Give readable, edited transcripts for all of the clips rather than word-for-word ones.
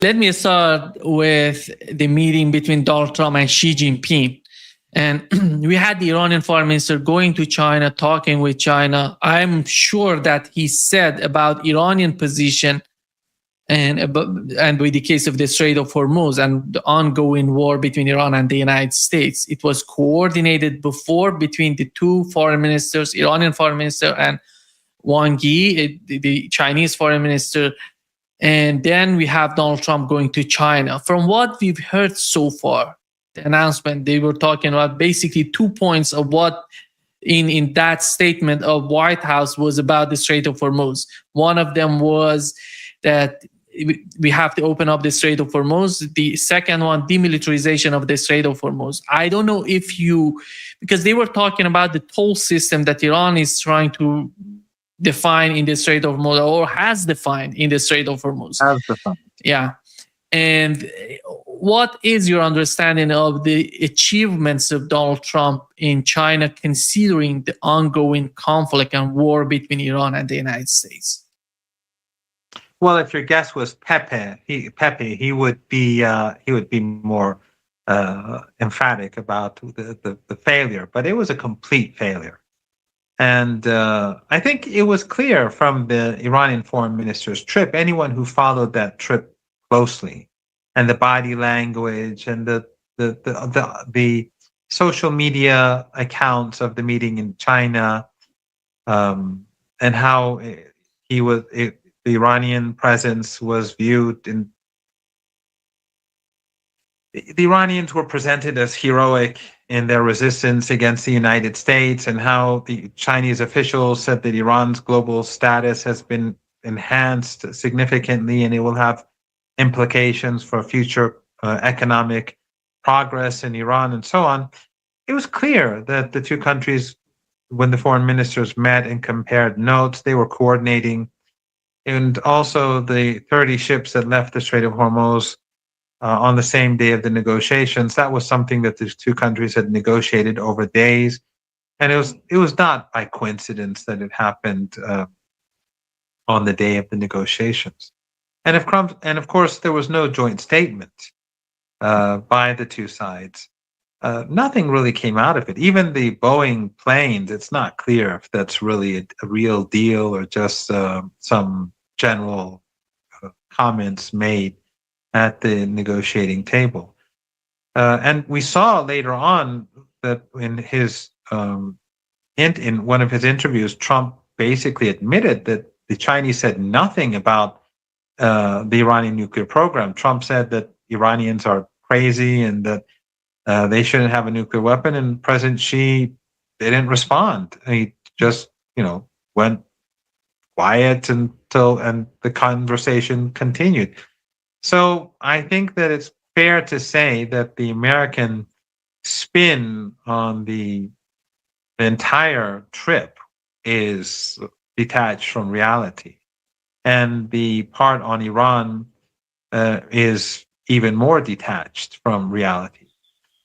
Let me start with the meeting between Donald Trump and Xi Jinping. And we had the Iranian foreign minister going to China, talking with China. I'm sure that he said about Iranian position and with the case of the Strait of Hormuz and the ongoing war between Iran and the United States, it was coordinated before between the two foreign ministers, Iranian foreign minister and Wang Yi, the Chinese foreign minister. And then we have Donald Trump going to China. From what we've heard so far, the announcement, they were talking about basically 2 points of what in that statement of White House was about the Strait of Hormuz. One of them was that we have to open up the Strait of Hormuz. The second one, demilitarization of the Strait of Hormuz. I don't know if because they were talking about the toll system that Iran is trying to define in the Strait of Hormuz, or has defined in the Strait of Hormuz. Has defined. Yeah. And what is your understanding of the achievements of Donald Trump in China, considering the ongoing conflict and war between Iran and the United States? Well, if your guess was Pepe, he would be more emphatic about the failure, but it was a complete failure. And I think it was clear from the Iranian foreign minister's trip, anyone who followed that trip closely, and the body language and the social media accounts of the meeting in China, and how the Iranian presence was viewed in. The Iranians were presented as heroic in their resistance against the United States, and how the Chinese officials said that Iran's global status has been enhanced significantly, and it will have implications for future economic progress in Iran and so on. It was clear that the two countries, when the foreign ministers met and compared notes, they were coordinating. And also the 30 ships that left the Strait of Hormuz on the same day of the negotiations, that was something that the two countries had negotiated over days. And it was not by coincidence that it happened on the day of the negotiations. And of course, there was no joint statement by the two sides. Nothing really came out of it. Even the Boeing planes, it's not clear if that's really a real deal or just some general comments made at the negotiating table. And we saw later on that in his in one of his interviews, Trump basically admitted that the Chinese said nothing about the Iranian nuclear program. Trump said that Iranians are crazy and that they shouldn't have a nuclear weapon, and President Xi didn't respond. He just, went quiet and the conversation continued. So I think that it's fair to say that the American spin on the entire trip is detached from reality, and the part on Iran is even more detached from reality.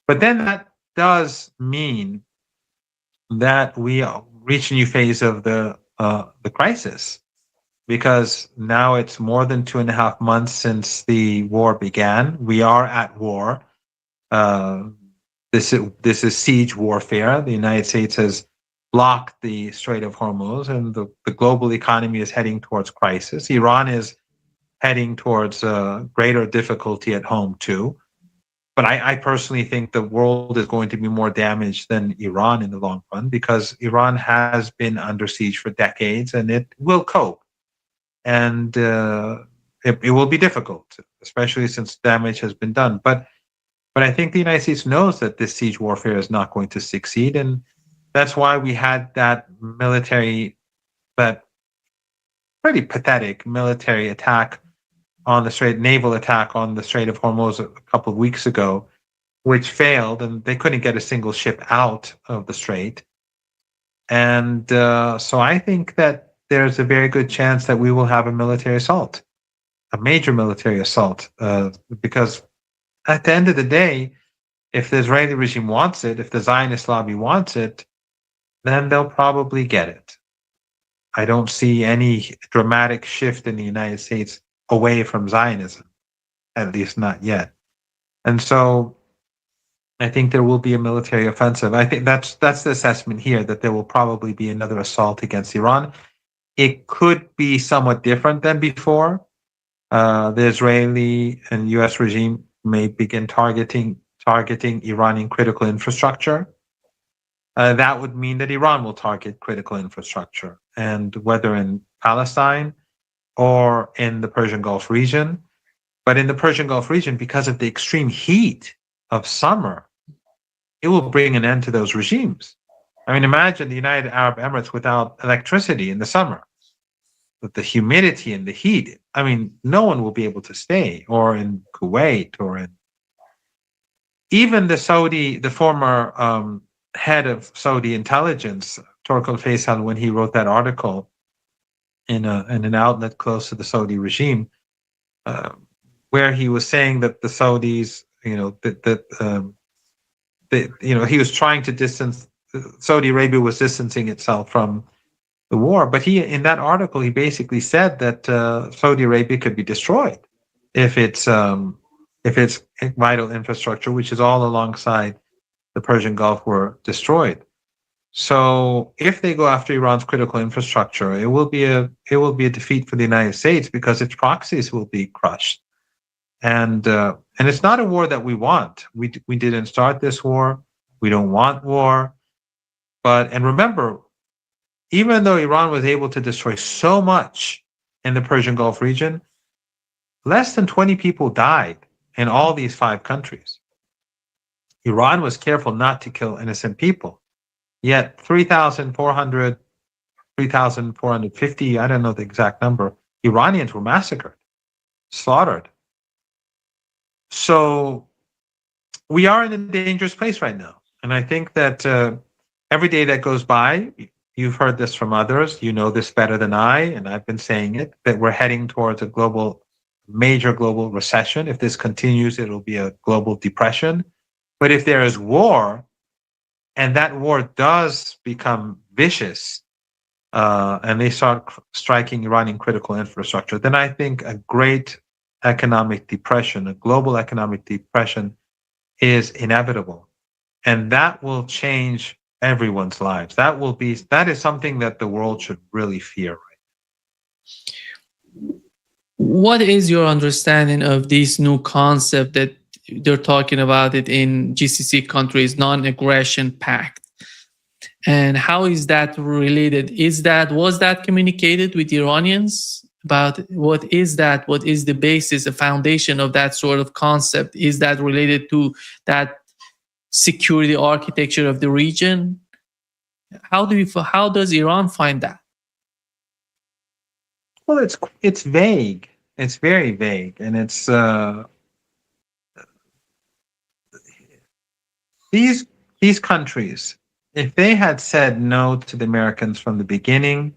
But then that does mean that we reach a new phase of the crisis, because now it's more than 2.5 months since the war began. We are at war. This is siege warfare. The United States has blocked the Strait of Hormuz, and the global economy is heading towards crisis. Iran is heading towards greater difficulty at home too. But I personally think the world is going to be more damaged than Iran in the long run, because Iran has been under siege for decades, and it will cope. And it will be difficult, especially since damage has been done. But I think the United States knows that this siege warfare is not going to succeed, and that's why we had that pretty pathetic military attack on the Strait, naval attack on the Strait of Hormuz a couple of weeks ago, which failed, and they couldn't get a single ship out of the Strait. And so I think that there's a very good chance that we will have a military assault, a major military assault, because at the end of the day, if the Israeli regime wants it, if the Zionist lobby wants it, then they'll probably get it. I don't see any dramatic shift in the United States away from Zionism. at least not yet. And so I think there will be a military offensive. I think that's the assessment here, that there will probably be another assault against Iran. It could be somewhat different than before. The Israeli and U.S. regime may begin targeting Iranian critical infrastructure. That would mean that Iran will target critical infrastructure, and whether in Palestine or in the Persian Gulf region. But in the Persian Gulf region, because of the extreme heat of summer, it will bring an end to those regimes. I mean, imagine the United Arab Emirates without electricity in the summer, with the humidity and the heat. I mean, no one will be able to stay, or in Kuwait, or in even the former head of Saudi intelligence, Turk al-Faisal, when he wrote that article in an outlet close to the Saudi regime, where he was saying that the Saudis, he was trying to distance. Saudi Arabia was distancing itself from the war, but in that article he basically said that Saudi Arabia could be destroyed if its vital infrastructure, which is all alongside the Persian Gulf, were destroyed. So if they go after Iran's critical infrastructure, it will be a defeat for the United States, because its proxies will be crushed. And it's not a war that we want. We didn't start this war. We don't want war. And remember, even though Iran was able to destroy so much in the Persian Gulf region, less than 20 people died in all these 5 countries. Iran was careful not to kill innocent people. Yet 3,400, 3,450, I don't know the exact number, Iranians were massacred, slaughtered. So we are in a dangerous place right now. And I think that every day that goes by, you've heard this from others, you know this better than I, and I've been saying it, that we're heading towards a major global recession. If this continues, it'll be a global depression. But if there is war, and that war does become vicious, and they start striking Iranian critical infrastructure, then I think a great economic depression, a global economic depression, is inevitable. And that will change everyone's lives. That is something that the world should really fear. What is your understanding of this new concept that they're talking about it in GCC countries, non-aggression pact? And how is that related? Was that communicated with Iranians about what is that? What is the basis, the foundation of that sort of concept? Is that related to that security architecture of the region? How does Iran find that? Well, it's vague. It's very vague, and it's these countries. If they had said no to the Americans from the beginning,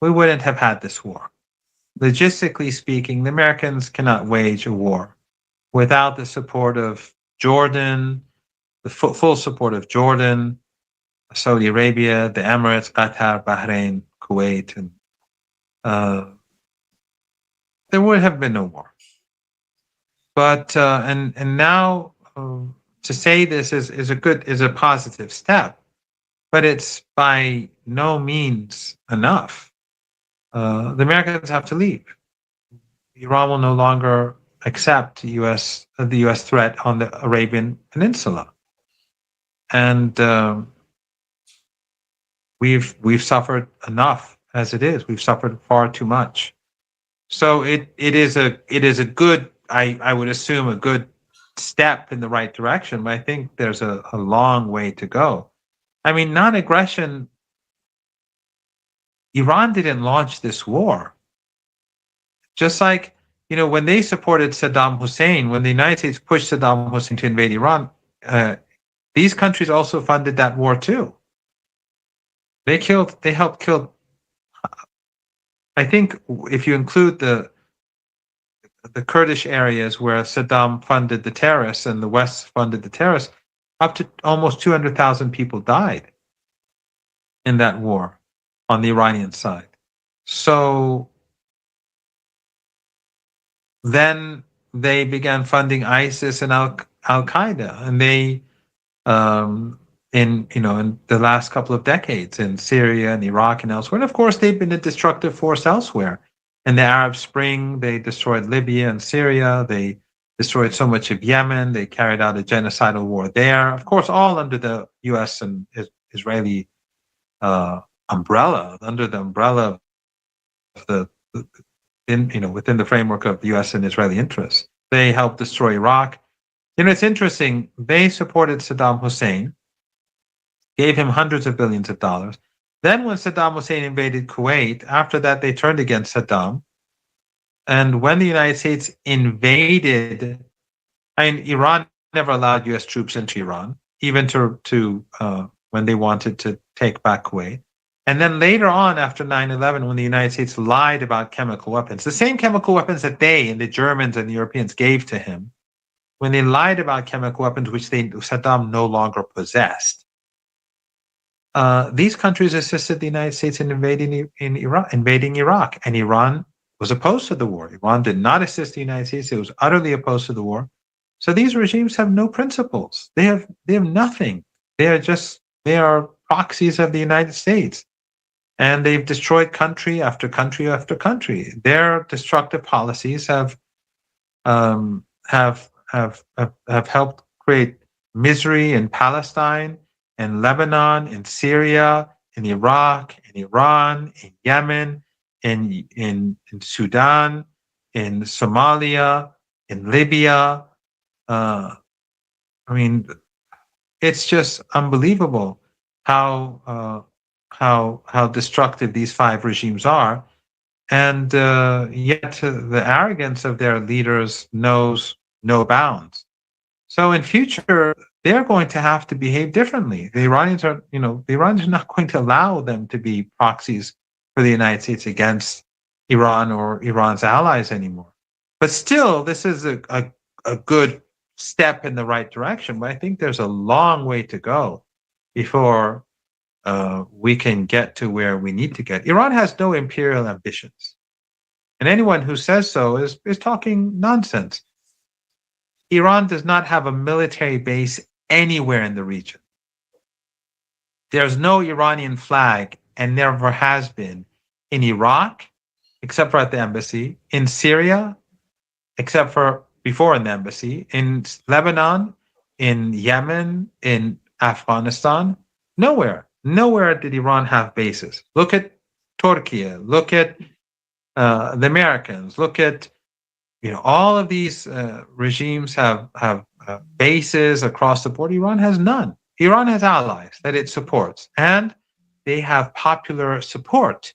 we wouldn't have had this war. Logistically speaking, the Americans cannot wage a war without the support of Jordan, the full support of Jordan, Saudi Arabia, the Emirates, Qatar, Bahrain, Kuwait, and there would have been no war. But and now to say this is a positive step, but it's by no means enough. The Americans have to leave. Iran will no longer accept the U.S. threat on the Arabian Peninsula, and we've suffered enough as it is. We've suffered far too much. So it is a good, I would assume, a good step in the right direction, but I think there's a long way to go. I mean, non-aggression. Iran didn't launch this war. Just like, when they supported Saddam Hussein, when the United States pushed Saddam Hussein to invade Iran, these countries also funded that war too. They helped kill. I think if you include the Kurdish areas where Saddam funded the terrorists and the West funded the terrorists, up to almost 200,000 people died in that war on the Iranian side. So then they began funding ISIS and Al Qaeda, and they in the last couple of decades in Syria and Iraq and elsewhere. And of course, they've been a destructive force elsewhere. In the Arab Spring, they destroyed Libya and Syria. They destroyed so much of Yemen. They carried out a genocidal war there. Of course, all under the U.S. and Israeli umbrella, under the umbrella of within the framework of U.S. and Israeli interests. They helped destroy Iraq. It's interesting. They supported Saddam Hussein, gave him hundreds of billions of dollars. Then when Saddam Hussein invaded Kuwait, after that, they turned against Saddam. And when the United States invaded, Iran never allowed U.S. troops into Iran, even to when they wanted to take back Kuwait. And then later on, after 9/11, when the United States lied about chemical weapons, the same chemical weapons that they and the Germans and the Europeans gave to him, when they lied about chemical weapons, which Saddam no longer possessed, these countries assisted the United States in invading Iraq, and Iran was opposed to the war. Iran did not assist the United States; it was utterly opposed to the war. So these regimes have no principles. They have nothing. They are proxies of the United States, and they've destroyed country after country after country. Their destructive policies have helped create misery in Palestine, in Lebanon, in Syria, in Iraq, in Iran, in Yemen, in Sudan, in Somalia, in Libya. It's just unbelievable how destructive these five regimes are, and yet the arrogance of their leaders knows no bounds. So in future, they're going to have to behave differently. The Iranians are not going to allow them to be proxies for the United States against Iran or Iran's allies anymore. But still, this is a good step in the right direction. But I think there's a long way to go before we can get to where we need to get. Iran has no imperial ambitions. And anyone who says so is talking nonsense. Iran does not have a military base anywhere in the region. There's no Iranian flag, and never has been, in Iraq, except for at the embassy, in Syria, except for before in the embassy, in Lebanon, in Yemen, in Afghanistan. Nowhere did Iran have bases. Look at Turkey, look at the Americans, look at all of these regimes have bases across the board. Iran has none. Iran has allies that it supports, and they have popular support,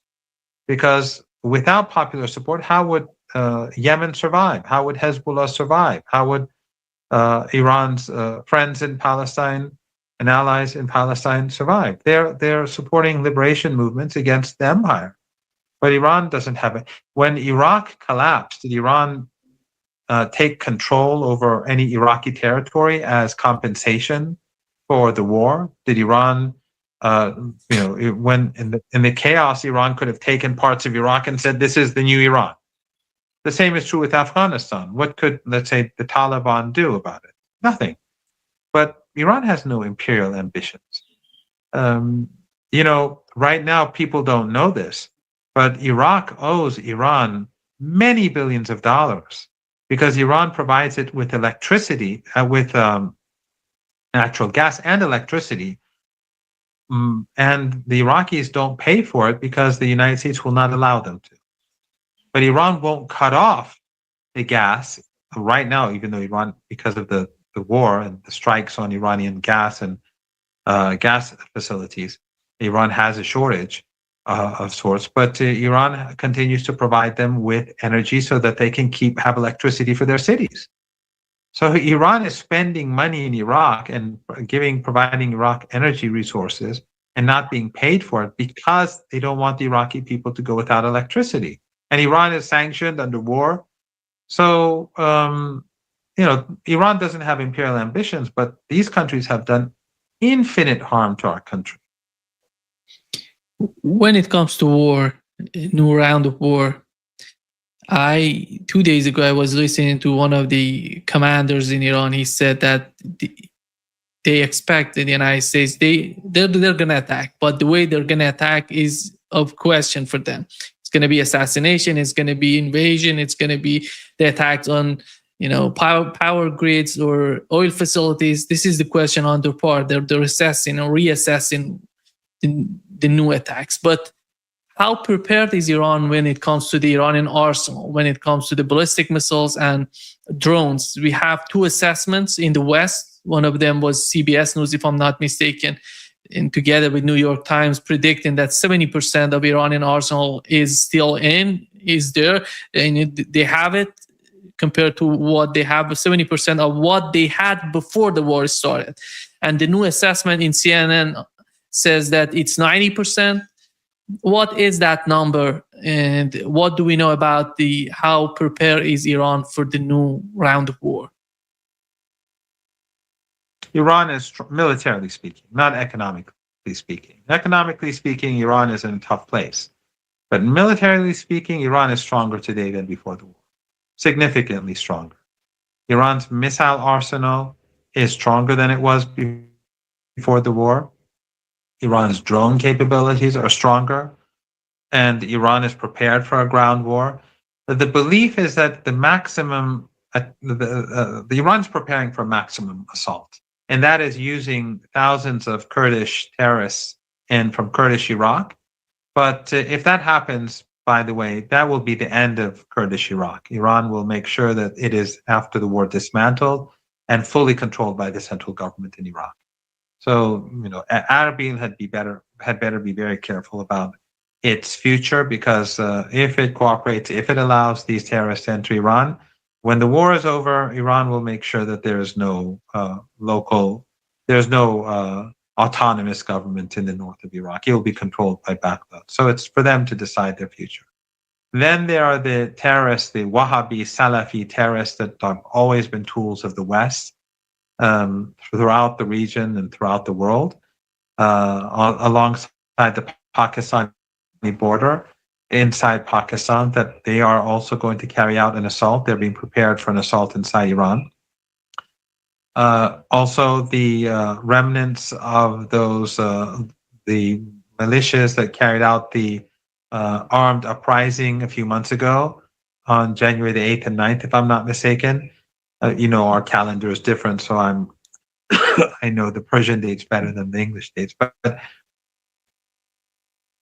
because without popular support, how would Yemen survive? How would Hezbollah survive? How would Iran's friends in Palestine and allies in Palestine survive? They're supporting liberation movements against the empire. But Iran doesn't have it. When Iraq collapsed, did Iran take control over any Iraqi territory as compensation for the war? Did Iran, when in the chaos, Iran could have taken parts of Iraq and said, "This is the new Iran." The same is true with Afghanistan. What could, let's say, the Taliban do about it? Nothing. But Iran has no imperial ambitions. Right now people don't know this, but Iraq owes Iran many billions of dollars, because Iran provides it with electricity, with natural gas and electricity, and the Iraqis don't pay for it because the United States will not allow them to. But Iran won't cut off the gas right now, even though Iran, because of the war and the strikes on Iranian gas and gas facilities, Iran has a shortage of sorts, but Iran continues to provide them with energy so that they can have electricity for their cities. So Iran is spending money in Iraq and providing Iraq energy resources and not being paid for it because they don't want the Iraqi people to go without electricity. And Iran is sanctioned under war. So, Iran doesn't have imperial ambitions, but these countries have done infinite harm to our country. When it comes to war, new round of war, 2 days ago, I was listening to one of the commanders in Iran. He said that they expect in the United States they're going to attack, but the way they're going to attack is of question for them. It's going to be assassination. It's going to be invasion. It's going to be the attacks on power grids or oil facilities. This is the question on their part. They're assessing or reassessing the new attacks. But how prepared is Iran when it comes to the Iranian arsenal, when it comes to the ballistic missiles and drones? We have two assessments in the West. One of them was CBS News, if I'm not mistaken, and together with New York Times, predicting that 70% of Iranian arsenal is there, and they have it compared to what they have, 70% of what they had before the war started. And the new assessment in CNN says that it's 90%. What is that number, and what do we know about how prepared is Iran for the new round of war? Iran is militarily speaking, not economically speaking. Economically speaking, Iran is in a tough place. But militarily speaking, Iran is stronger today than before the war, significantly stronger. Iran's missile arsenal is stronger than it was before the war. Iran's drone capabilities are stronger, and Iran is prepared for a ground war. The belief is that the Iran's preparing for maximum assault, and that is using thousands of Kurdish terrorists from Kurdish Iraq. But if that happens, by the way, that will be the end of Kurdish Iraq. Iran will make sure that it is, after the war, dismantled and fully controlled by the central government in Iraq. So, Erbil had better be very careful about its future, because if it cooperates, if it allows these terrorists to enter Iran, when the war is over, Iran will make sure that there is no autonomous government in the north of Iraq. It will be controlled by Baghdad. So it's for them to decide their future. Then there are the terrorists, the Wahhabi Salafi terrorists that have always been tools of the West, throughout the region and throughout the world, alongside the Pakistani border, inside Pakistan, that they are also going to carry out an assault. They're being prepared for an assault inside Iran. Also, the remnants of those, the militias that carried out the armed uprising a few months ago on January the 8th and 9th, if I'm not mistaken. Our calendar is different, so I know the Persian dates better than the English dates. But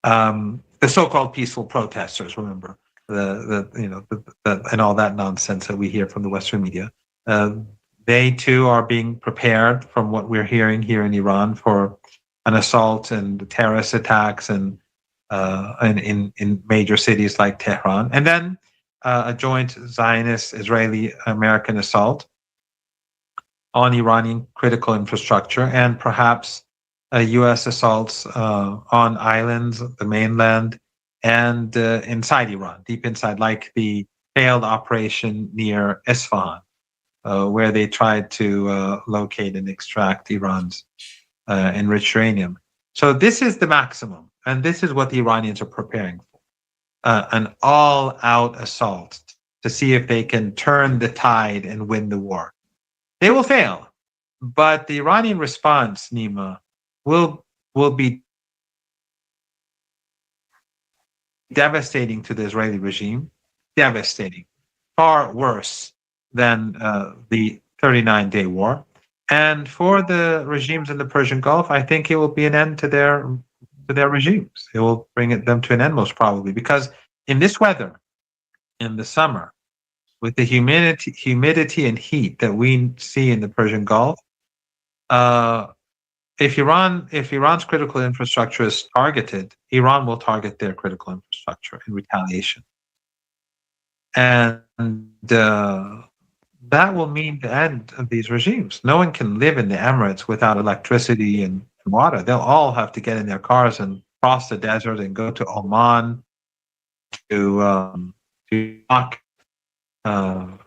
the so-called peaceful protesters, remember, and all that nonsense that we hear from the Western media. They too are being prepared, from what we're hearing here in Iran, for an assault and terrorist attacks and in major cities like Tehran, and then a joint Zionist Israeli-American assault on Iranian critical infrastructure, and perhaps U.S. assaults on islands, the mainland, and inside Iran, deep inside, like the failed operation near Isfahan, where they tried to locate and extract Iran's enriched uranium. So this is the maximum, and this is what the Iranians are preparing for. An all-out assault to see if they can turn the tide and win the war. They will fail, but the Iranian response, Nima, will be devastating to the Israeli regime, devastating, far worse than the 39-day war. And for the regimes in the Persian Gulf, I think it will be an end to their regimes. It will bring them to an end, most probably, because in this weather, in the summer, with the humidity and heat that we see in the Persian Gulf, if Iran's critical infrastructure is targeted, Iran will target their critical infrastructure in retaliation, and that will mean the end of these regimes. No one can live in the Emirates without electricity and water. They'll all have to get in their cars and cross the desert and go to Oman to Iraq and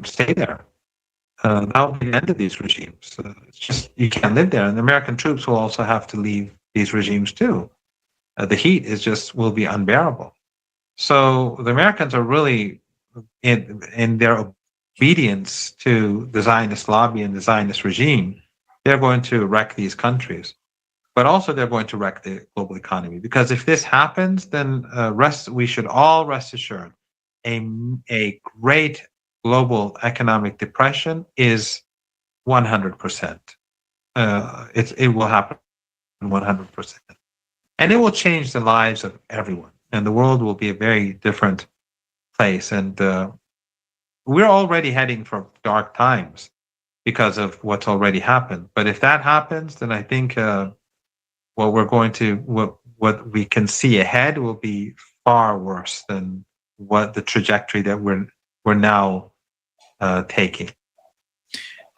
stay there. That will be the end of these regimes. It's just, you can't live there, and the American troops will also have to leave these regimes too. The heat will be unbearable. So the Americans are really in their obedience to the Zionist lobby and the Zionist regime, they're going to wreck these countries. But also they're going to wreck the global economy. Because if this happens, then we should all rest assured a great global economic depression is 100%. It will happen 100%. And it will change the lives of everyone. And the world will be a very different place. And we're already heading for dark times because of what's already happened. But if that happens, then I think what we can see ahead will be far worse than what the trajectory that we're now taking.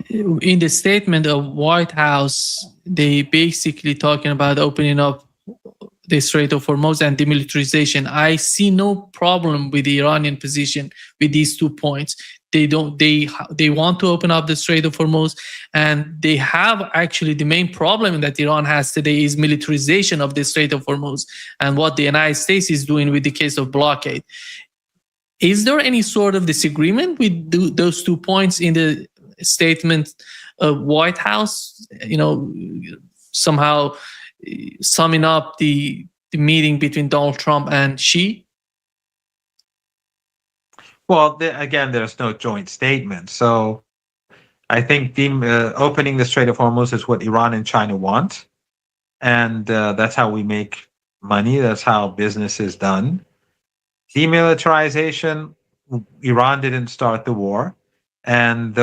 In the statement of White House, they basically talking about opening up the Strait of Hormuz and demilitarization. I see no problem with the Iranian position with these 2 points. They want to open up the Strait of Hormuz, and they have actually the main problem that Iran has today is militarization of the Strait of Hormuz and what the United States is doing with the case of blockade. Is there any sort of disagreement with those 2 points in the statement of White House? Somehow summing up the meeting between Donald Trump and Xi? Well, again, there's no joint statement. So I think opening the Strait of Hormuz is what Iran and China want. And that's how we make money. That's how business is done. Demilitarization, Iran didn't start the war. And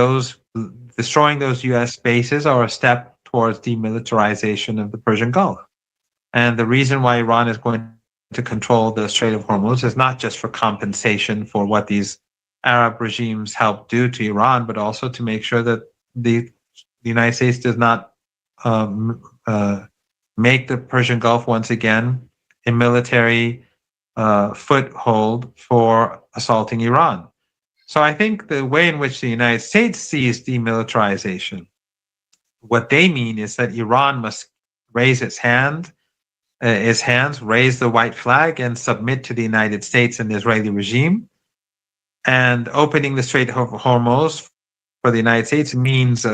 destroying those U.S. bases are a step towards demilitarization of the Persian Gulf. And the reason why Iran is going to control the Strait of Hormuz is not just for compensation for what these Arab regimes helped do to Iran, but also to make sure that the United States does not make the Persian Gulf once again a military foothold for assaulting Iran. So I think the way in which the United States sees demilitarization, what they mean is that Iran must raise its hands, raise the white flag, and submit to the United States and the Israeli regime. And opening the Strait of Hormuz for the United States means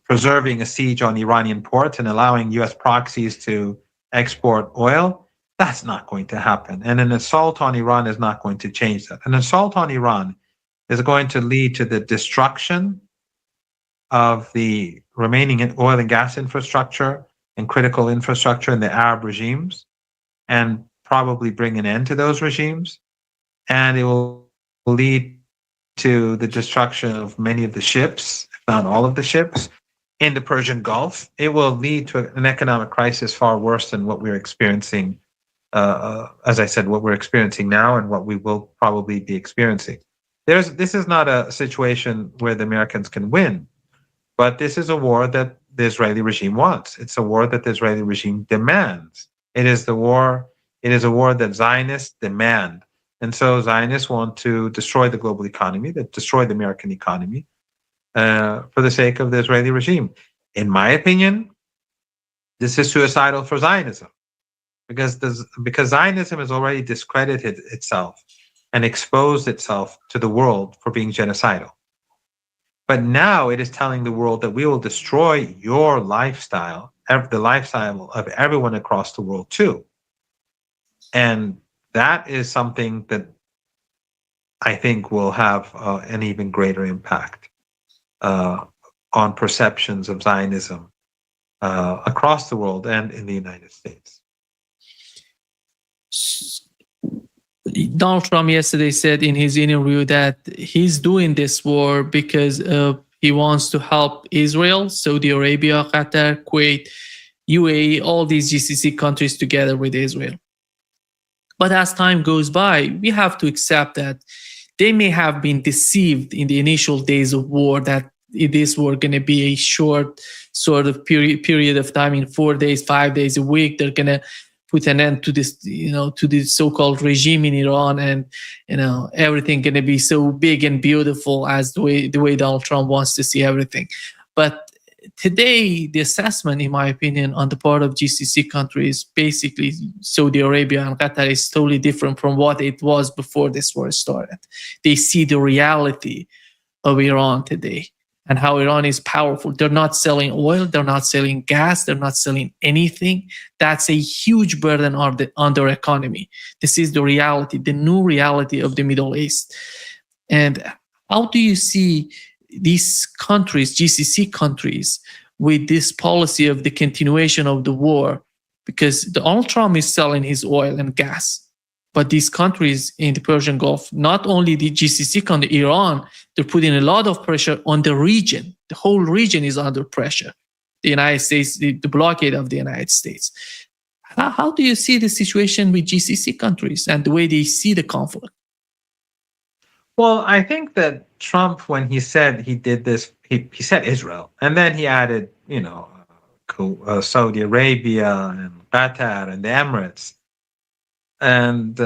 preserving a siege on Iranian ports and allowing U.S. proxies to export oil. That's not going to happen. And an assault on Iran is not going to change that. An assault on Iran is going to lead to the destruction of the remaining oil and gas infrastructure and critical infrastructure in the Arab regimes, and probably bring an end to those regimes. And it will lead to the destruction of many of the ships, if not all of the ships, in the Persian Gulf. It will lead to an economic crisis far worse than what we're experiencing, as I said, what we're experiencing now and what we will probably be experiencing. This is not a situation where the Americans can win, but this is a war that the Israeli regime wants. It's a war that the Israeli regime demands. It is a war that Zionists demand. And so Zionists want to destroy the global economy, that destroy the American economy, for the sake of the Israeli regime. In my opinion, this is suicidal for Zionism, because Zionism has already discredited itself and exposed itself to the world for being genocidal. But now it is telling the world that we will destroy your lifestyle, the lifestyle of everyone across the world too. And that is something that I think will have an even greater impact on perceptions of Zionism across the world and in the United States. Donald Trump yesterday said in his interview that he's doing this war because he wants to help Israel, Saudi Arabia, Qatar, Kuwait, UAE, all these GCC countries together with Israel. But as time goes by, we have to accept that they may have been deceived in the initial days of war that this were going to be a short sort of period of time, in 4 days, 5 days a week. They're going to put an end to this, to the so-called regime in Iran, and everything going to be so big and beautiful as the way Donald Trump wants to see everything. But today, the assessment, in my opinion, on the part of GCC countries, basically Saudi Arabia and Qatar, is totally different from what it was before this war started. They see the reality of Iran today and how Iran is powerful. They're not selling oil, they're not selling gas, they're not selling anything. That's a huge burden on their economy. This is the reality, the new reality of the Middle East. And how do you see these countries, GCC countries, with this policy of the continuation of the war? Because Donald Trump is selling his oil and gas, but these countries in the Persian Gulf, not only the GCC country, Iran, they're putting a lot of pressure on the region. The whole region is under pressure. The United States, the blockade of the United States. How do you see the situation with GCC countries and the way they see the conflict? Well, I think that Trump, when he said he did this, he said Israel, and then he added, Saudi Arabia and Qatar and the Emirates, and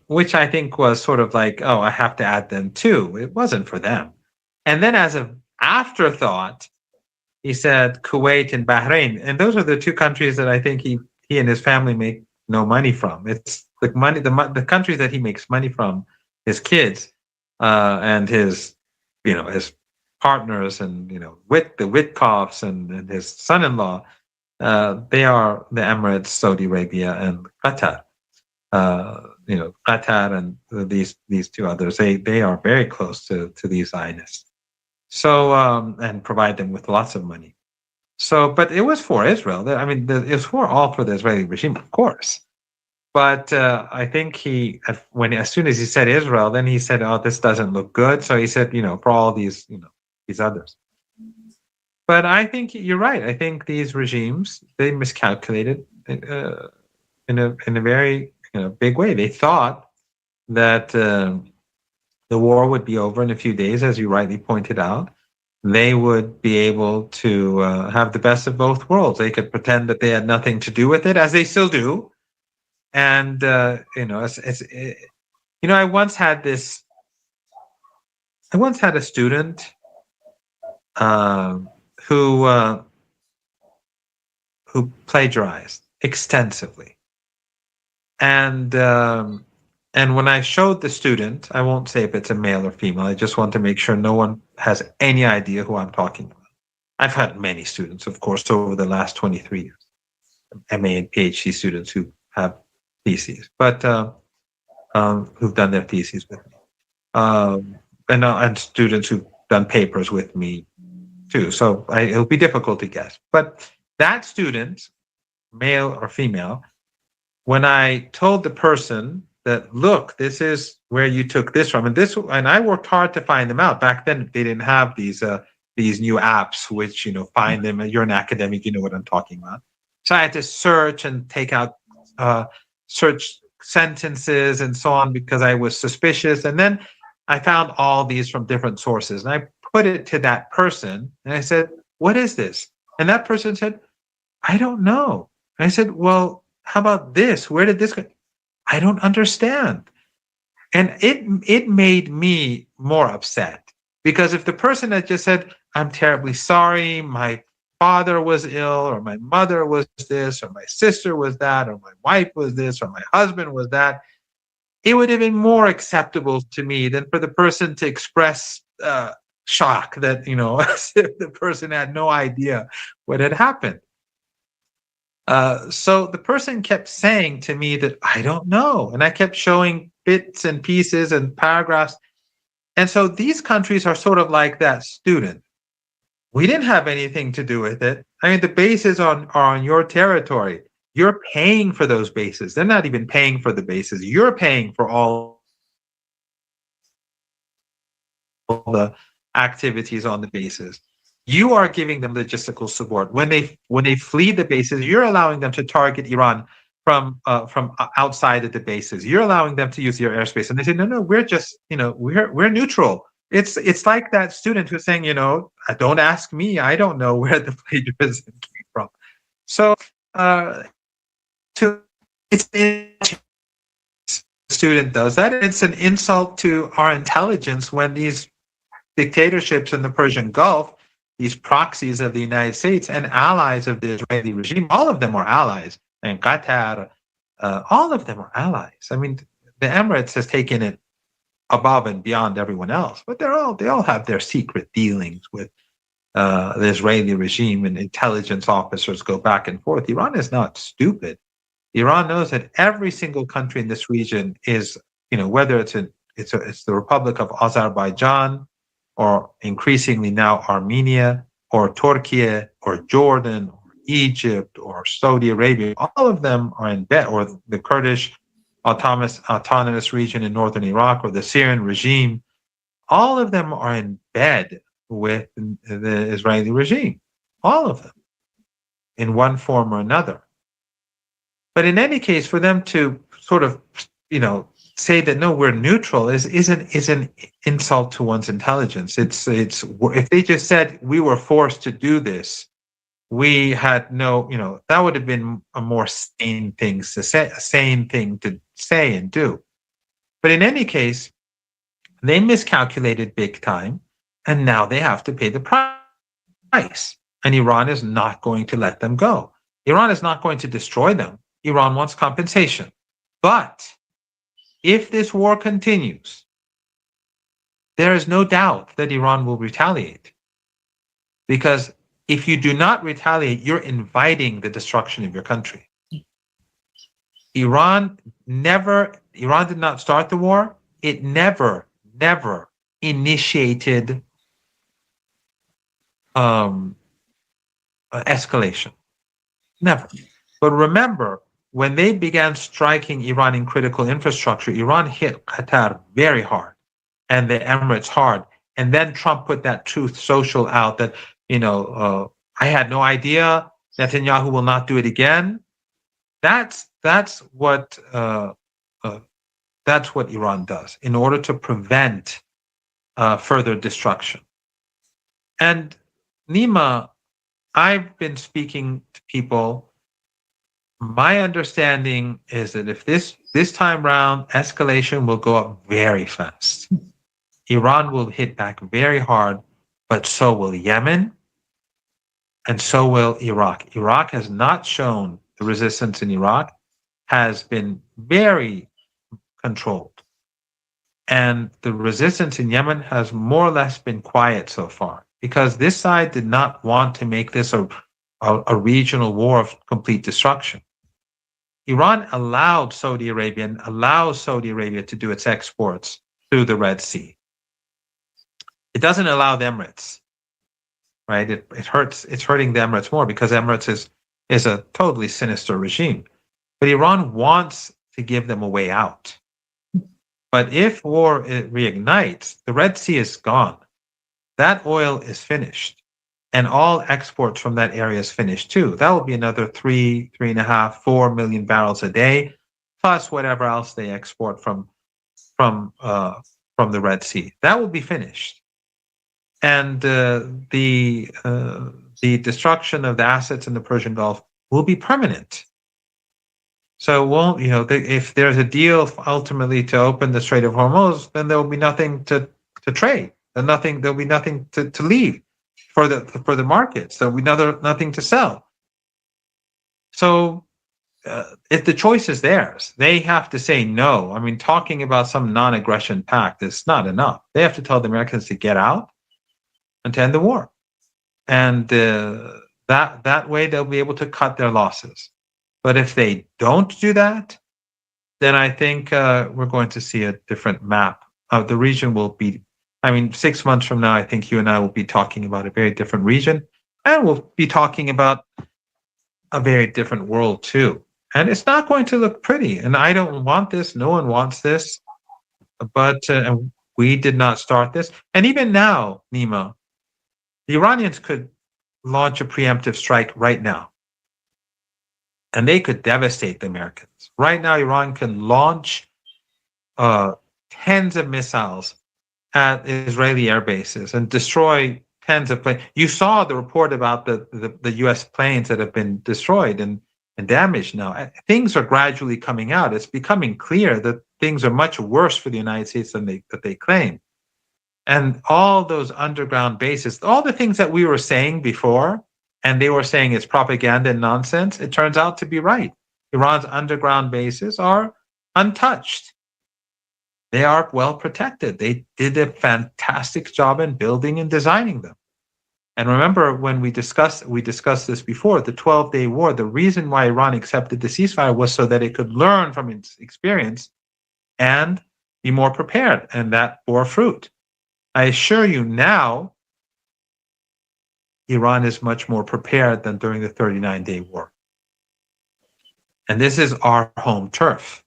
which I think was sort of like, oh, I have to add them too. It wasn't for them. And then as an afterthought, he said Kuwait and Bahrain, and those are the two countries that I think he and his family make no money from. It's the countries that he makes money from, his kids. And his partners, and the Witkoffs and his son-in-law, they are the Emirates, Saudi Arabia, and Qatar. Qatar and these two others, they are very close to these Zionists. So and provide them with lots of money. So, but it was for Israel. I mean, it was for the Israeli regime, of course. But I think as soon as he said Israel, then he said, "Oh, this doesn't look good." So he said, for all these others. But I think you're right. I think these regimes, they miscalculated in a very big way. They thought that the war would be over in a few days, as you rightly pointed out. They would be able to have the best of both worlds. They could pretend that they had nothing to do with it, as they still do. And I once had a student who plagiarized extensively, and when I showed the student, I won't say if it's a male or female. I just want to make sure no one has any idea who I'm talking about. I've had many students, of course, over the last 23 years, MA and PhD students who have theses, but who've done their theses with me, and students who've done papers with me too. So it'll be difficult to guess. But that student, male or female, when I told the person that, look, this is where you took this from, and I worked hard to find them out. Back then, they didn't have these new apps which find them. You're an academic, you know what I'm talking about. So I had to search and take out. Search sentences and so on because I was suspicious. And then I found all these from different sources. And I put it to that person and I said, "What is this?" And that person said, "I don't know." And I said, "Well, how about this? Where did this go?" "I don't understand." And it made me more upset, because if the person had just said, "I'm terribly sorry, my father was ill, or my mother was this, or my sister was that, or my wife was this, or my husband was that," it would have been more acceptable to me than for the person to express shock that, as if the person had no idea what had happened. So the person kept saying to me that, "I don't know." And I kept showing bits and pieces and paragraphs. And so these countries are sort of like that student. We didn't have anything to do with it. I mean, the bases are on your territory. You're paying for those bases. They're not even paying for the bases. You're paying for all the activities on the bases. You are giving them logistical support. When they flee the bases, you're allowing them to target Iran from outside of the bases. You're allowing them to use your airspace. And they say, no, we're just, we're neutral. It's like that student who's saying, "Don't ask me. I don't know where the plagiarism came from." So, it's the student does that. It's an insult to our intelligence when these dictatorships in the Persian Gulf these proxies of the United States and allies of the Israeli regime. All of them are allies, and Qatar, all of them are allies. I mean, the Emirates has taken it above and beyond everyone else, but they all have their secret dealings with the Israeli regime, and intelligence officers go back and forth. Iran is not stupid. Iran knows that every single country in this region is, whether it's the Republic of Azerbaijan, or increasingly now Armenia, or Turkey, or Jordan, or Egypt, or Saudi Arabia, all of them are in bed, or the Kurdish autonomous region in northern Iraq, or the Syrian regime, all of them are in bed with the Israeli regime, all of them, in one form or another. But in any case, for them to sort of, say that no, we're neutral is an insult to one's intelligence. It's if they just said we were forced to do this, we had no, that would have been a more sane thing to say and do. But in any case, they miscalculated big time, and now they have to pay the price. And Iran is not going to let them go. Iran is not going to destroy them. Iran wants compensation. But if this war continues, there is no doubt that Iran will retaliate. Because if you do not retaliate, you're inviting the destruction of your country. Iran did not start the war. It never initiated escalation. Never. But remember, when they began striking Iranian critical infrastructure, Iran hit Qatar very hard and the Emirates hard. And then Trump put that Truth Social out that, I had no idea. Netanyahu will not do it again. That's what Iran does in order to prevent further destruction. And Nima, I've been speaking to people. My understanding is that if this time round, escalation will go up very fast. Iran will hit back very hard, but so will Yemen, and so will Iraq. Iraq has not shown the resistance in Iraq has been very controlled. And the resistance in Yemen has more or less been quiet so far, because this side did not want to make this a regional war of complete destruction. Iran allows Saudi Arabia to do its exports through the Red Sea. It doesn't allow the Emirates, right? It's hurting the Emirates more because Emirates is a totally sinister regime. But Iran wants to give them a way out. But if war reignites, the Red Sea is gone. That oil is finished. And all exports from that area is finished too. That will be another 3.5, 4 million barrels a day, plus whatever else they export from the Red Sea. That will be finished. And the destruction of the assets in the Persian Gulf will be permanent. So if there's a deal ultimately to open the Strait of Hormuz, then there will be nothing to trade, and there'll be nothing to leave for the markets. There'll be nothing to sell. So if the choice is theirs, they have to say no. I mean, talking about some non-aggression pact is not enough. They have to tell the Americans to get out and to end the war. And that way they'll be able to cut their losses. But if they don't do that, then I think we're going to see a different map. The region will be, 6 months from now, I think you and I will be talking about a very different region, and we'll be talking about a very different world too. And it's not going to look pretty. And I don't want this. No one wants this. But we did not start this. And even now, Nima, the Iranians could launch a preemptive strike right now. And they could devastate the Americans. Right now, Iran can launch tens of missiles at Israeli air bases and destroy tens of planes. You saw the report about the U.S. planes that have been destroyed and damaged now. Things are gradually coming out. It's becoming clear that things are much worse for the United States than they claim. And all those underground bases, all the things that we were saying before, and they were saying it's propaganda and nonsense, it turns out to be right. Iran's underground bases are untouched. They are well protected. They did a fantastic job in building and designing them. And remember, when we discussed this before, the 12-day war, the reason why Iran accepted the ceasefire was so that it could learn from its experience and be more prepared, and that bore fruit. I assure you now, Iran is much more prepared than during the 39-day war. And this is our home turf.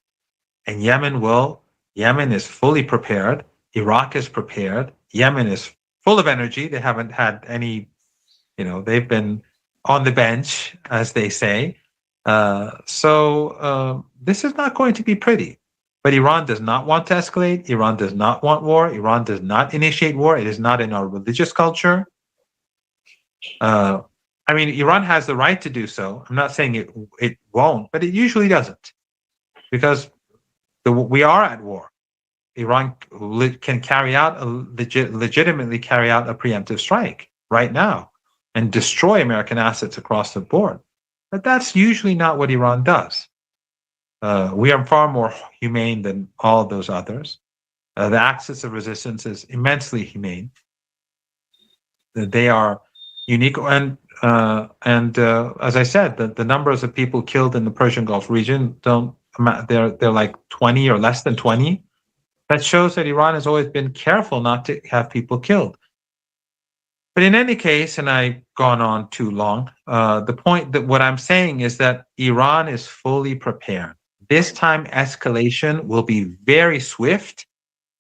And Yemen is fully prepared. Iraq is prepared. Yemen is full of energy. They haven't had any, they've been on the bench, as they say. So this is not going to be pretty. But Iran does not want to escalate. Iran does not want war. Iran does not initiate war. It is not in our religious culture. Iran has the right to do so. I'm not saying it won't, but it usually doesn't, because we are at war. Iran can legitimately carry out a preemptive strike right now and destroy American assets across the board. But that's usually not what Iran does. We are far more humane than all of those others. The axis of resistance is immensely humane. They are unique, and as I said, the numbers of people killed in the Persian Gulf region they're like 20 or less than 20. That shows that Iran has always been careful not to have people killed. But in any case, and I've gone on too long, the point that what I'm saying is that Iran is fully prepared. This time, escalation will be very swift,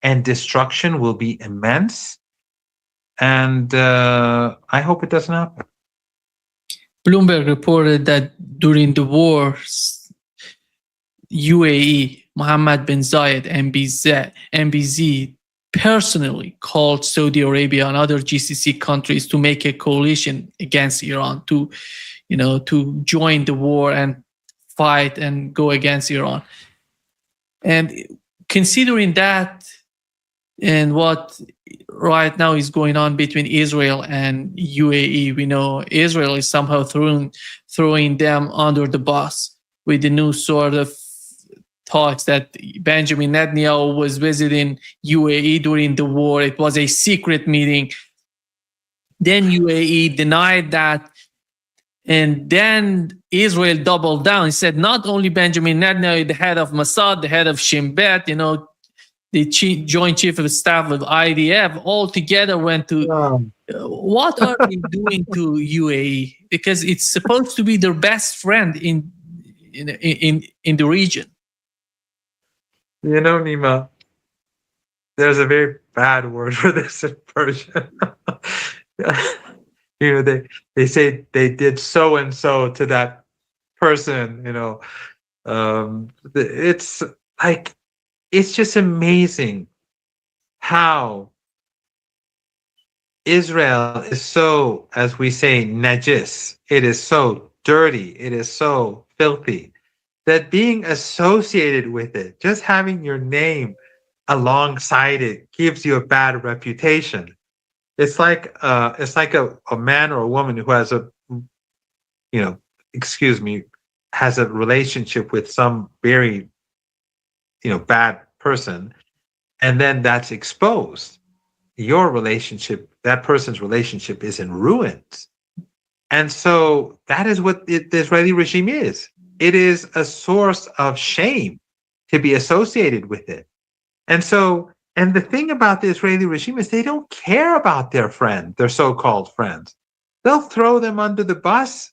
and destruction will be immense. And I hope it doesn't happen. Bloomberg reported that during the war, UAE, Mohammed bin Zayed, MBZ, personally called Saudi Arabia and other GCC countries to make a coalition against Iran, to join the war and fight and go against Iran. And considering that and what right now is going on between Israel and UAE, we know Israel is somehow throwing them under the bus with the new sort of talks that Benjamin Netanyahu was visiting UAE during the war. It was a secret meeting. Then UAE denied that. And then Israel doubled down and said not only Benjamin Netanyahu, the head of Mossad, the head of Shin Bet, the Joint Chief of Staff of IDF, all together went to, what are they doing to UAE? Because it's supposed to be their best friend in the region. Nima, there's a very bad word for this in Persian. They say they did so and so to that person. It's like, it's just amazing how Israel is so, as we say, najis. It is so dirty. It is so filthy that being associated with it, just having your name alongside it, gives you a bad reputation. It's like a man or a woman who has has a relationship with some very, bad person, and then that's exposed. Your relationship, that person's relationship, is in ruins. And so that is what the Israeli regime is. It is a source of shame to be associated with it. And the thing about the Israeli regime is they don't care about their so-called friends. They'll throw them under the bus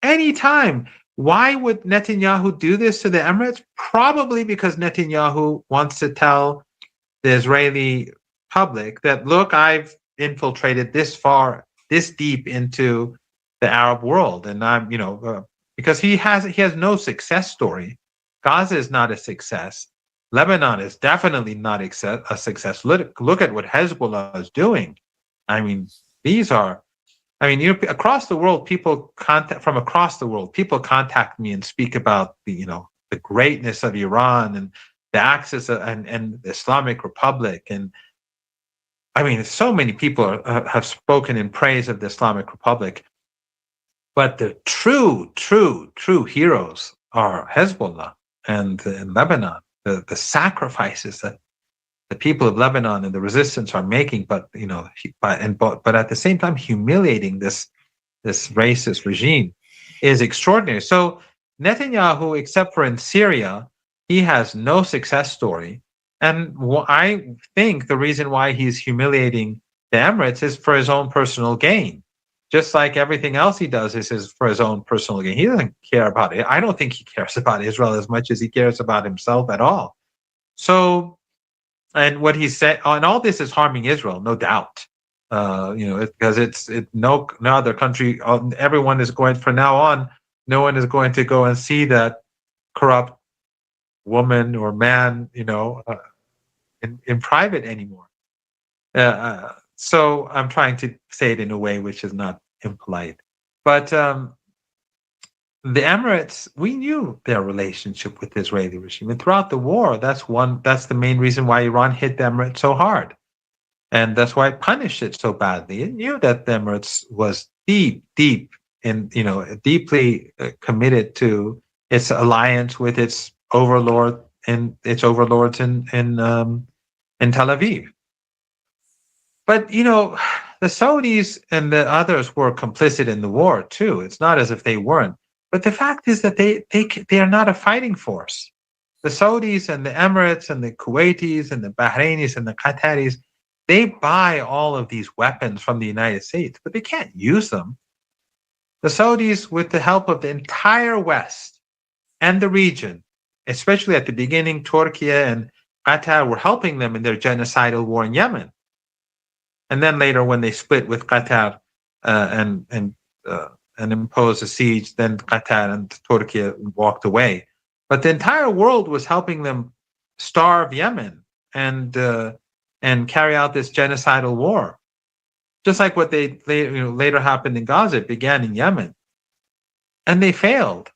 anytime. Why would Netanyahu do this to the Emirates? Probably because Netanyahu wants to tell the Israeli public that, look, I've infiltrated this deep into the Arab world, and I'm, because he has no success story. Gaza is not a success. Lebanon is definitely not a success. Look at what Hezbollah is doing. Across the world, people contact me and speak about the greatness of Iran and the Axis and the Islamic Republic, and I mean, so many people have spoken in praise of the Islamic Republic, but the true heroes are Hezbollah and Lebanon. The sacrifices that the people of Lebanon and the resistance are making, but but at the same time humiliating this racist regime is extraordinary. So Netanyahu, except for in Syria, he has no success story. And I think the reason why he's humiliating the Emirates is for his own personal gain. Just like everything else he does is for his own personal gain. He doesn't care about it. I don't think he cares about Israel as much as he cares about himself at all. So, and what he said, and all this is harming Israel, no doubt. Because no other country, everyone is going from now on. No one is going to go and see that corrupt woman or man, in private anymore. So I'm trying to say it in a way which is not impolite. But the Emirates, we knew their relationship with the Israeli regime, and throughout the war, that's the main reason why Iran hit the Emirates so hard. And that's why it punished it so badly. It knew that the Emirates was deeply committed to its alliance with its overlords in Tel Aviv. But the Saudis and the others were complicit in the war too. It's not as if they weren't. But the fact is that they are not a fighting force. The Saudis and the Emirates and the Kuwaitis and the Bahrainis and the Qataris, they buy all of these weapons from the United States, but they can't use them. The Saudis, with the help of the entire West and the region, especially at the beginning, Turkey and Qatar were helping them in their genocidal war in Yemen. And then later, when they split with Qatar and imposed a siege, then Qatar and Turkey walked away. But the entire world was helping them starve Yemen and carry out this genocidal war, just like what later happened in Gaza. It began in Yemen, and they failed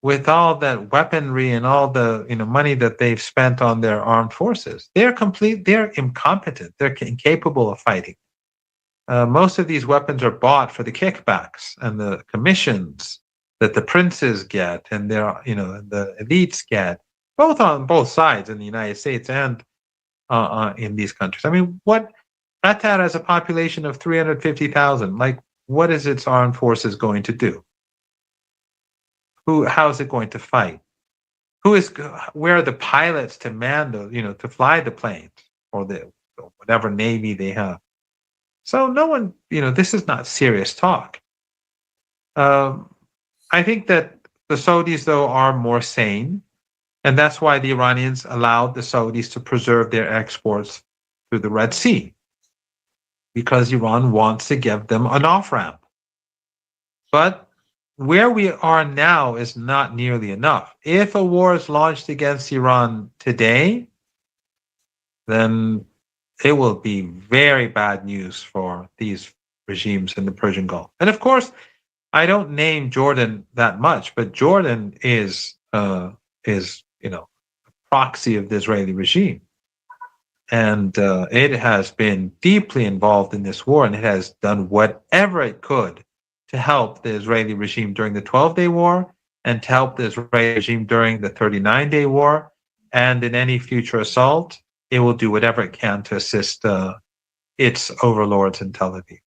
with all that weaponry and all the money that they've spent on their armed forces. They're incompetent. They're incapable of fighting. Most of these weapons are bought for the kickbacks and the commissions that the princes get and the elites get, both on both sides in the United States and in these countries. I mean, Qatar has a population of 350,000. Like, what is its armed forces going to do? How is it going to fight? Where are the pilots to man to fly the planes or whatever navy they have? So no one, this is not serious talk. I think that the Saudis, though, are more sane. And that's why the Iranians allowed the Saudis to preserve their exports through the Red Sea, because Iran wants to give them an off-ramp. But where we are now is not nearly enough. If a war is launched against Iran today, then it will be very bad news for these regimes in the Persian Gulf. And of course, I don't name Jordan that much, but Jordan is a proxy of the Israeli regime. And it has been deeply involved in this war, and it has done whatever it could to help the Israeli regime during the 12-day war and to help the Israeli regime during the 39-day war. And in any future assault, it will do whatever it can to assist its overlords in Tel Aviv.